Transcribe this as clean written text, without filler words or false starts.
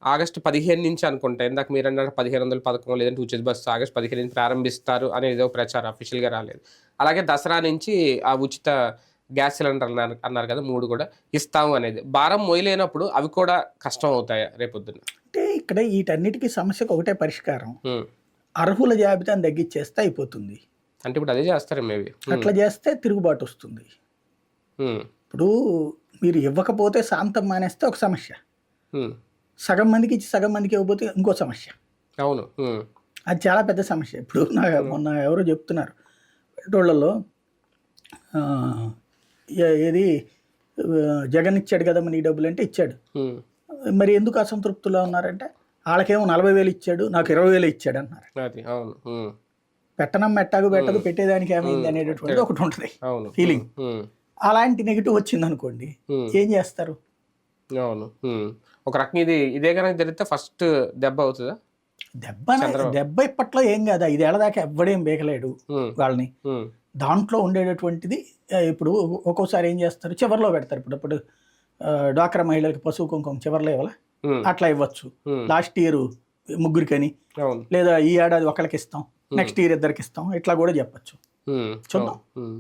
August 15 నుంచి అనుకుంటా. ఇందాక మీరన్నారు 1500 పథకం లేదంటే ఉచిత బస్సు ఆగస్టు 15 నుంచి ప్రారంభిస్తారు అనేది ఒక ప్రచారం అఫీషియల్‌గా రాలేదు. అలాగే దసరా నుంచి ఆ ఉచిత గ్యాస్ సిలిండర్ అన్నారు కదా! 3 కూడా ఇస్తాము అనేది. భారం మోయలేనప్పుడు అవి కూడా కష్టం అవుతాయా రేపొద్దున? అంటే ఇక్కడ వీటన్నిటికీ సమస్యకు ఒకటే పరిష్కారం. హ్మ్. అర్హుల జాబితాను తగ్గించేస్తే అయిపోతుంది. అంటే ఇప్పుడు అదే చేస్తారు మేబీ. అట్లా చేస్తే తిరుగుబాటు వస్తుంది. హ్మ్. ఇప్పుడు మీరు ఇవ్వకపోతే శాంతం మానేస్తే ఒక సమస్య. హ్మ్. సగం మందికి ఇచ్చి సగం మందికి ఇవ్వకపోతే ఇంకో సమస్య. అవును. హ్మ్. అది చాలా పెద్ద సమస్య. ఇప్పుడు మొన్న ఎవరో చెప్తున్నారు. పల్లెటూళ్ళలో ఏది జగన్ ఇచ్చాడు కదా మన ఈ డబ్బులు అంటే ఇచ్చాడు. హ్మ్. మరి ఎందుకు అసంతృప్తిలో ఉన్నారంటే వాళ్ళకేమో 40,000 ఇచ్చాడు, నాకు 20,000 ఇచ్చాడు అన్నారు. అది. అవును. హ్మ్. పెట్టనం ఎట్టాగు పెట్టదు, పెట్టేదానికి ఏమైంది అనేటటువంటిది ఒకటి ఉంటుంది అవును. ఫీలింగ్. హ్మ్. అలాంటి నెగిటివ్ వచ్చింది అనుకోండి, ఏం చేస్తారు? అవును. ఒక రకంగా ఇదే గనక జరిగితే ఫస్ట్ దెబ్బ అవుతదా? దెబ్బ ఇప్పట్లో ఏం కాదు. 5 ఏళ్ల దాకా ఎవ్వడేం బీకలేడు వాళ్ళని. హ్మ్. దాంట్లో ఉండేటటువంటిది ఇప్పుడు ఒక్కోసారి ఏం చేస్తారు, చివరిలో పెడతారు. ఇప్పుడు డ్వాక్రా మహిళలకు పసుపు కుంకుమ చివరిలో ఇవ్వాలా, అట్లా ఇవ్వచ్చు. లాస్ట్ ఇయర్ ముగ్గురికని, అవును. లేదా ఈ ఏడాది ఒకరికి ఇస్తాం, నెక్స్ట్ ఇయర్ ఇద్దరికి ఇస్తాం, ఇట్లా కూడా చెప్పచ్చు. హ్మ్. చూద్దాం. అవును.